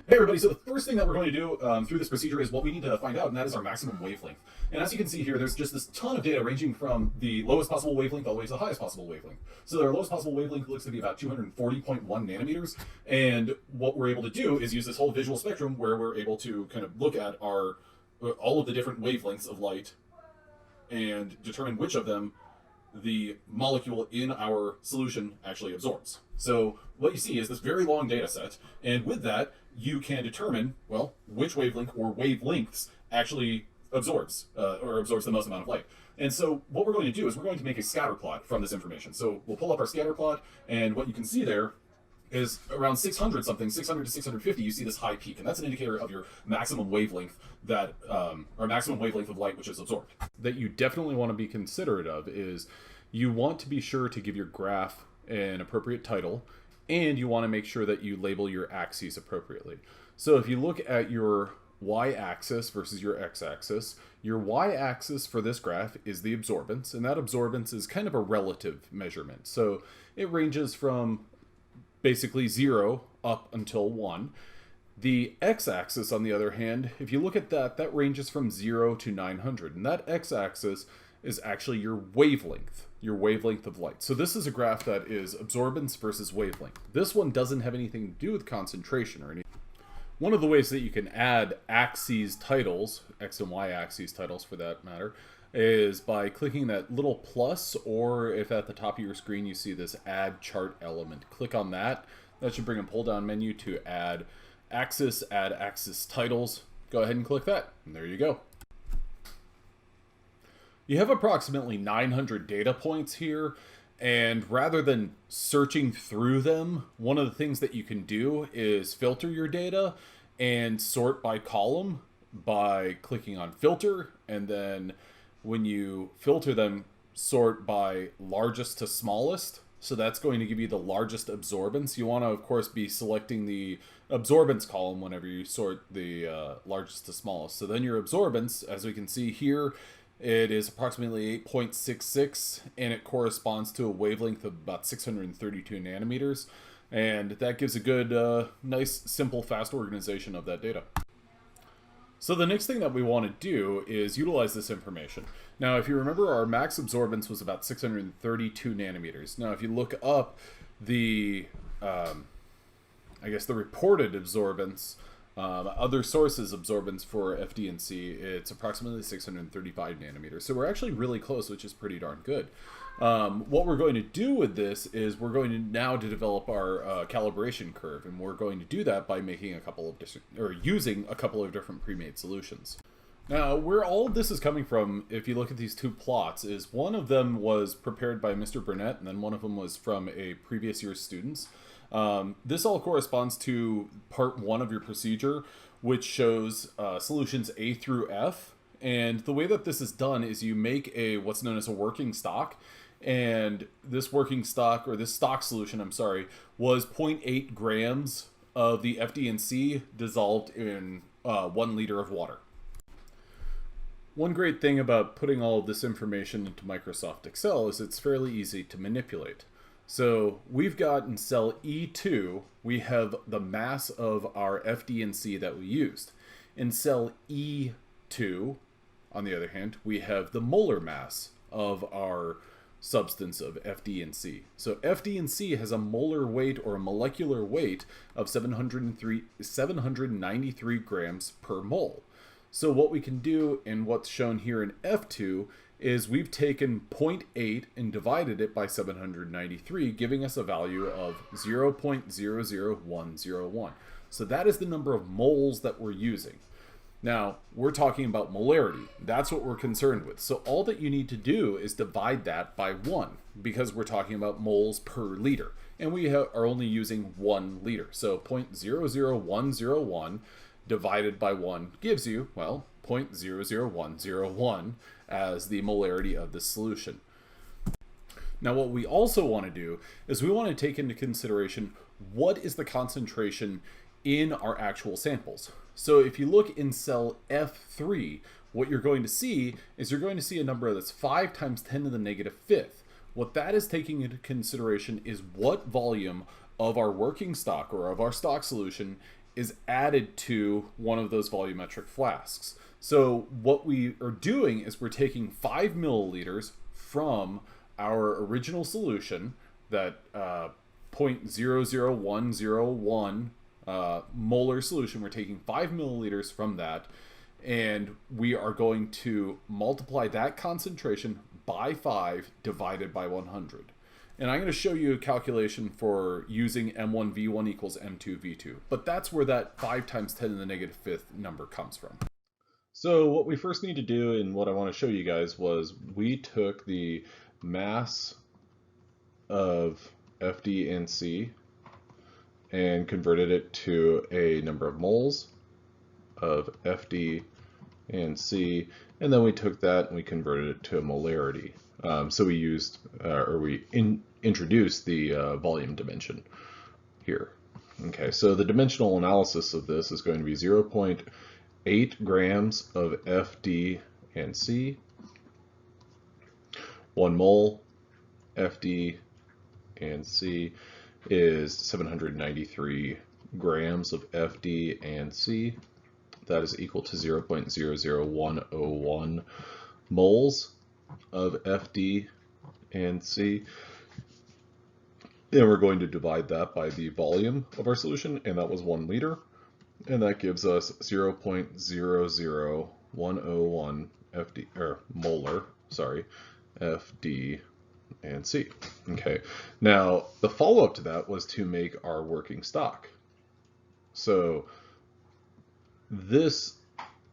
Hey everybody, so the first thing that we're going to do through this procedure is what we need to find out, and that is our maximum wavelength. And as you can see here, there's just this ton of data ranging from the lowest possible wavelength all the way to the highest possible wavelength. So our lowest possible wavelength looks to be about 240.1 nanometers, and what we're able to do is use this whole visual spectrum where we're able to kind of look at our all of the different wavelengths of light and determine which of them the molecule in our solution actually absorbs. So what you see is this very long data set, and with that, you can determine, well, which wavelength or wavelengths actually absorbs the most amount of light. And so what we're going to do is we're going to make a scatter plot from this information. So we'll pull up our scatter plot, and what you can see there is around 600 something, 600 to 650, you see this high peak, and that's an indicator of your maximum wavelength that, or maximum wavelength of light which is absorbed. That you definitely want to be considerate of is you want to be sure to give your graph an appropriate title, and you want to make sure that you label your axes appropriately. So if you look at your y-axis versus your x-axis, your y-axis for this graph is the absorbance, and that absorbance is kind of a relative measurement. So it ranges from basically 0 up until 1. The x-axis, on the other hand, if you look at that, that ranges from 0 to 900, and that x-axis is actually your wavelength of light. So this is a graph that is absorbance versus wavelength. This one doesn't have anything to do with concentration or anything. One of the ways that you can add axes titles, x and y axes titles for that matter, is by clicking that little plus, or if at the top of your screen you see this add chart element. Click on that. That should bring a pull down menu to add axis titles. Go ahead and click that, and there you go. You have approximately 900 data points here, and rather than searching through them, one of the things that you can do is filter your data and sort by column by clicking on filter, and then when you filter them, sort by largest to smallest. So that's going to give you the largest absorbance. You want to, of course, be selecting the absorbance column whenever you sort the largest to smallest. So then your absorbance, as we can see here, it is approximately 8.66, and it corresponds to a wavelength of about 632 nanometers. And that gives a good, nice, simple, fast organization of that data. So the next thing that we want to do is utilize this information. Now, if you remember, our max absorbance was about 632 nanometers. Now, if you look up the, I guess the reported absorbance, other sources absorbance for FD&C, it's approximately 635 nanometers. So we're actually really close, which is pretty darn good. What we're going to do with this is we're going to now develop our calibration curve, and we're going to do that by making a couple of using a couple of different pre-made solutions. Now, where all of this is coming from, if you look at these two plots, is one of them was prepared by Mr. Burnett, and then one of them was from a previous year's students. This all corresponds to part 1 of your procedure, which shows solutions A through F. And the way that this is done is you make what's known as a working stock. And this working stock, or this stock solution, I'm sorry, was 0.8 grams of the FD&C dissolved in 1 liter of water. One great thing about putting all of this information into Microsoft Excel is it's fairly easy to manipulate. So we've got in cell E2, we have the mass of our FD&C that we used. In cell E2, on the other hand, we have the molar mass of our substance of FD&C. So FD&C has a molar weight, or a molecular weight, of 793 grams per mole. So what we can do, and what's shown here in F2, is we've taken 0.8 and divided it by 793, giving us a value of 0.00101. So that is the number of moles that we're using. Now, we're talking about molarity. That's what we're concerned with. So all that you need to do is divide that by 1, because we're talking about moles per liter. And we are only using 1 liter. So 0.00101 divided by 1 gives you, well, 0.00101 as the molarity of the solution. Now, what we also want to do is we want to take into consideration what is the concentration in our actual samples. So if you look in cell F3, what you're going to see is you're going to see a number that's 5 times 10 to the negative 5th. What that is taking into consideration is what volume of our working stock, or of our stock solution, is added to one of those volumetric flasks. So what we are doing is we're taking 5 milliliters from our original solution, that 0.00101 molar solution. We're taking 5 milliliters from that, and we are going to multiply that concentration by 5 divided by 100. And I'm going to show you a calculation for using M1V1 equals M2V2. But that's where that 5 times 10 to the negative 5th number comes from. So what we first need to do, and what I want to show you guys, was we took the mass of FD and C and converted it to a number of moles of FD and C, and then we took that and we converted it to a molarity. So we used, introduced the volume dimension here. Okay, so the dimensional analysis of this is going to be 0.8 grams of FD and C, 1 mole FD and C is 793 grams of FD and C. That is equal to 0.00101 moles of FD and C. And we're going to divide that by the volume of our solution, and that was 1 liter. And that gives us 0.00101 FD, or molar, sorry, FD and C. Okay, now the follow-up to that was to make our working stock. So this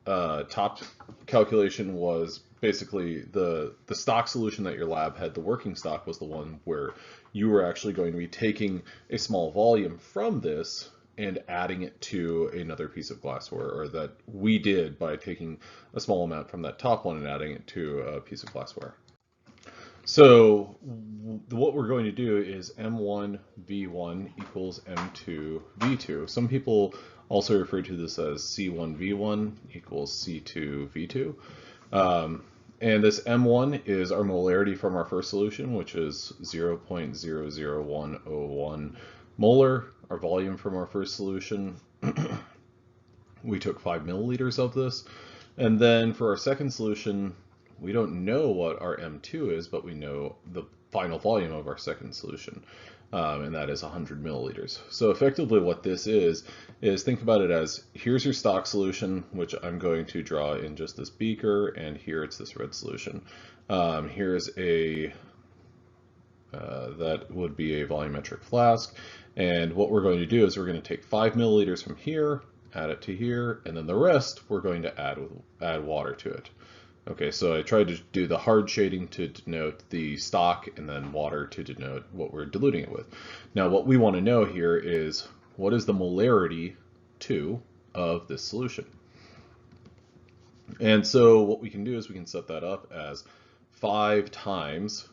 top calculation was basically the stock solution that your lab had. The working stock was the one where you were actually going to be taking a small volume from this and adding it to another piece of glassware, or that we did by taking a small amount from that top one and adding it to a piece of glassware. So what we're going to do is M1V1 equals M2V2. Some people also refer to this as C1V1 equals C2V2. And this M1 is our molarity from our first solution, which is 0.00101 molar. Our volume from our first solution, we took 5 milliliters of this. And then for our second solution, we don't know what our M2 is, but we know the final volume of our second solution, and that is 100 milliliters. So effectively what this is think about it as, here's your stock solution, which I'm going to draw in just this beaker, and here it's this red solution. Here's a, that would be a volumetric flask, and what we're going to do is we're going to take 5 milliliters from here, add it to here, and then the rest we're going to add water to it. Okay, so I tried to do the hard shading to denote the stock, and then water to denote what we're diluting it with. Now what we want to know here is, what is the molarity of this solution? And so what we can do is we can set that up as 5 times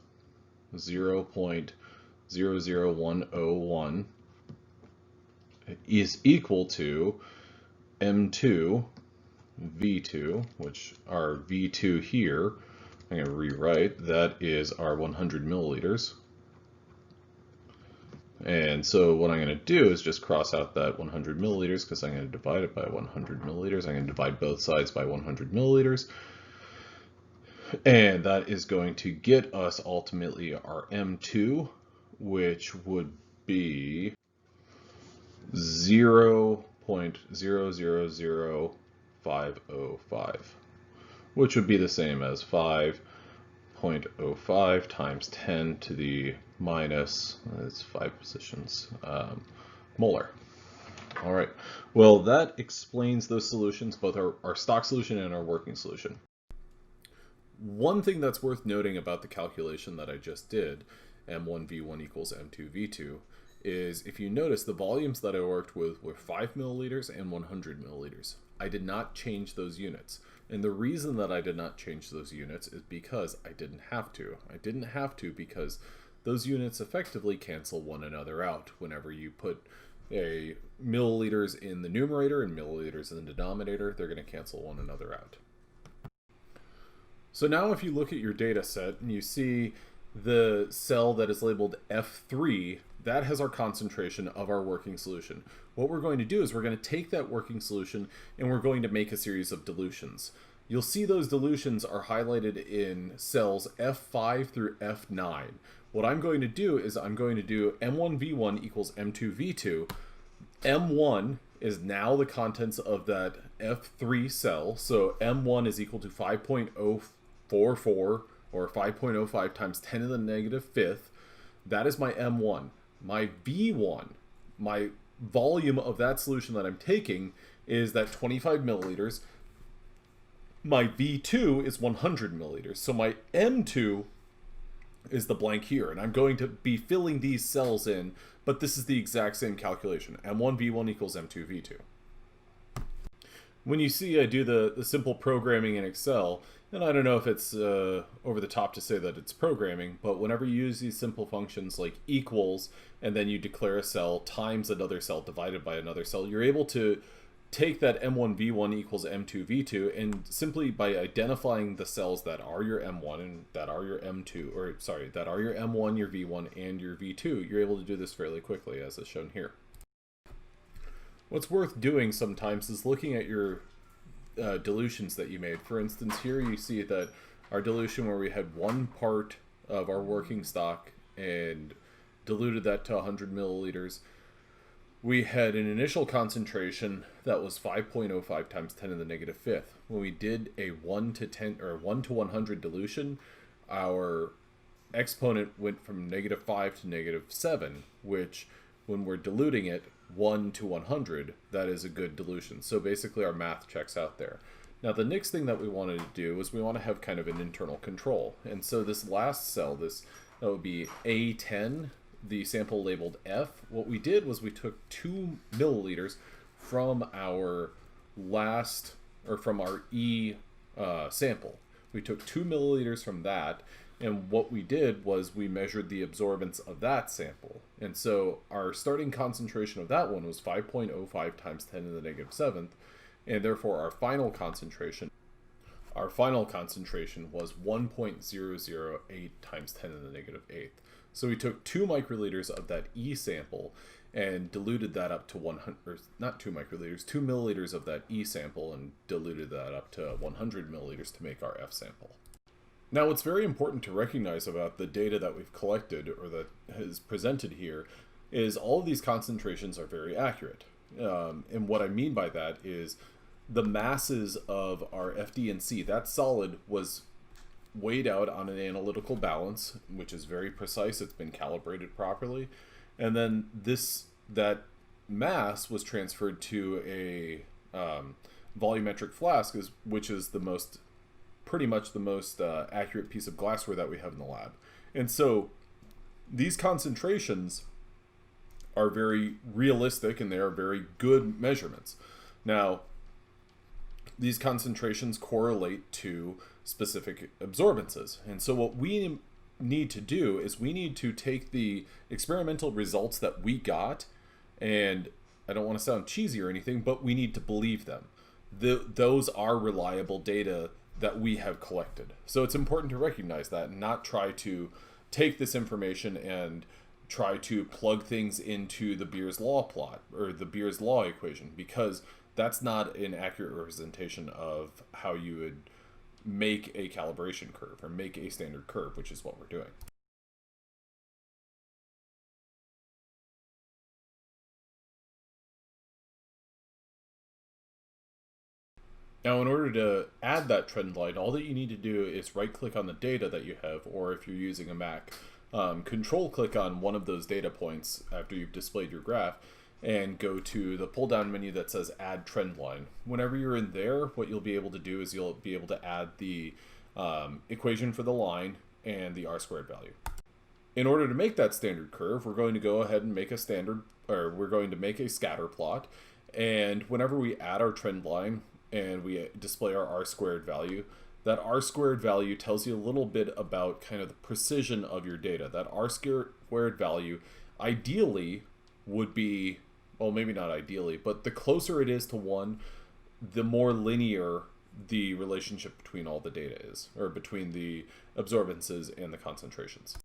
0.00101 is equal to M2 V2, which our V2 here, I'm going to rewrite, that is our 100 milliliters. And so what I'm going to do is just cross out that 100 milliliters, because I'm going to divide it by 100 milliliters. I'm going to divide both sides by 100 milliliters. And that is going to get us ultimately our M2, which would be 0.000505, which would be the same as 5.05 times 10 to the minus, it's 5 positions, molar. All right, well, that explains those solutions, both our stock solution and our working solution. One thing that's worth noting about the calculation that I just did, M1V1 equals M2V2, is if you notice the volumes that I worked with were 5 milliliters and 100 milliliters. I did not change those units. And the reason that I did not change those units is because I didn't have to. I didn't have to because those units effectively cancel one another out. Whenever you put a milliliters in the numerator and milliliters in the denominator, they're going to cancel one another out. So now if you look at your data set and you see the cell that is labeled F3, that has our concentration of our working solution. What we're going to do is we're going to take that working solution and we're going to make a series of dilutions. You'll see those dilutions are highlighted in cells F5 through F9. What I'm going to do is I'm going to do M1V1 equals M2V2. M1 is now the contents of that F3 cell, so M1 is equal to 5.044 or 5.05 times 10 to the negative fifth. That is my M1. My V1, my volume of that solution that I'm taking, is that 25 milliliters. My V2 is 100 milliliters. So my M2 is the blank here. And I'm going to be filling these cells in, but this is the exact same calculation. M1 V1 equals M2 V2. When you see I do the simple programming in Excel, and I don't know if it's over the top to say that it's programming, but whenever you use these simple functions like equals, and then you declare a cell times another cell divided by another cell, you're able to take that M1 V1 equals M2 V2, and simply by identifying the cells that are your M1 and that are your M2, or sorry, that are your M1, your V1, and your V2, you're able to do this fairly quickly, as is shown here. What's worth doing sometimes is looking at your dilutions that you made. For instance, here you see that our dilution where we had one part of our working stock and diluted that to 100 milliliters, we had an initial concentration that was 5.05 times 10 to the negative fifth. When we did a 1 to 10 or 1 to 100 dilution, our exponent went from -5 to -7, which when we're diluting it 1 to 100, that is a good dilution. So basically our math checks out there. Now the next thing that we wanted to do is we want to have kind of an internal control. And so this last cell, that would be A10, the sample labeled F, what we did was we took 2 milliliters from our last, or from our E sample. We took 2 milliliters from that, and what we did was we measured the absorbance of that sample. And so our starting concentration of that one was 5.05 times 10 to the negative 7th, and therefore our final concentration was 1.008 times 10 to the negative 8th. So we took 2 microliters of that E sample and diluted that up to 100, or not 2 microliters, 2 milliliters of that E sample and diluted that up to 100 milliliters to make our F sample. Now, what's very important to recognize about the data that we've collected, or that is presented here, is all of these concentrations are very accurate. And what I mean by that is the masses of our FD and C, that solid was weighed out on an analytical balance, which is very precise. It's been calibrated properly. And then that mass was transferred to a volumetric flask, which is pretty much the most accurate piece of glassware that we have in the lab. And so these concentrations are very realistic and they are very good measurements. Now, these concentrations correlate to specific absorbances. And so what we need to do is we need to take the experimental results that we got, and I don't want to sound cheesy or anything, but we need to believe them. Those are reliable data that we have collected. So it's important to recognize that and not try to take this information and try to plug things into the Beer's law plot or the Beer's law equation, because that's not an accurate representation of how you would make a calibration curve or make a standard curve, which is what we're doing. Now, in order to add that trend line, all that you need to do is right-click on the data that you have, or if you're using a Mac, control-click on one of those data points after you've displayed your graph, and go to the pull-down menu that says Add Trend Line. Whenever you're in there, what you'll be able to do is you'll be able to add the equation for the line and the R-squared value. In order to make that standard curve, we're going to go ahead and make a we're going to make a scatter plot, and whenever we add our trend line, and we display our R-squared value, that R-squared value tells you a little bit about kind of the precision of your data. That R-squared value ideally would be, well, maybe not ideally, but the closer it is to 1, the more linear the relationship between all the data is, or between the absorbances and the concentrations.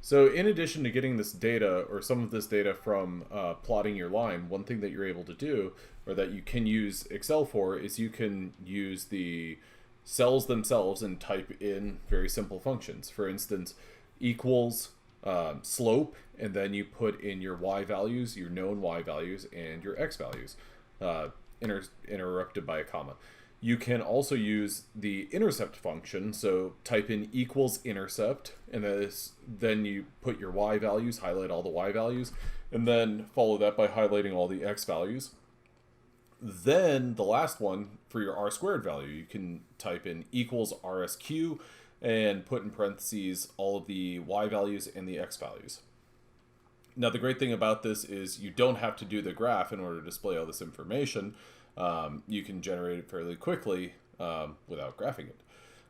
So in addition to getting this data, or some of this data from plotting your line, one thing that you're able to do, or that you can use Excel for, is you can use the cells themselves and type in very simple functions. For instance, equals slope, and then you put in your y values, your known y values, and your x values, interrupted by a comma. You can also use the intercept function, so type in equals intercept, and then you put your y values, highlight all the y values, and then follow that by highlighting all the x values. Then the last one, for your r squared value, you can type in equals rsq, and put in parentheses all of the y values and the x values. Now the great thing about this is you don't have to do the graph in order to display all this information. You can generate it fairly quickly without graphing it.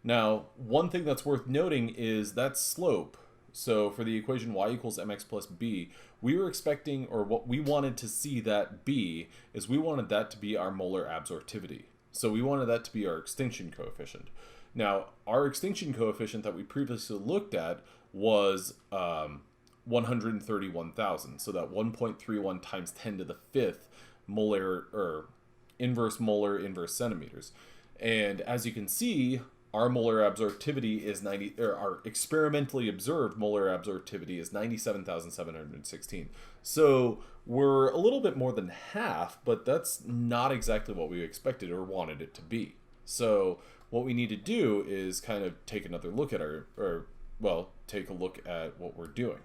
Now, one thing that's worth noting is that slope. So for the equation y equals mx plus b, we were expecting, or what we wanted to see that be, is we wanted that to be our molar absorptivity. So we wanted that to be our extinction coefficient. Now, our extinction coefficient that we previously looked at was 131,000. So that 1.31 times 10 to the 5th molar, or inverse molar inverse centimeters. And as you can see, our molar absorptivity is our experimentally observed molar absorptivity is 97,716. So we're a little bit more than half, but that's not exactly what we expected or wanted it to be. So what we need to do is kind of take another look at take a look at what we're doing.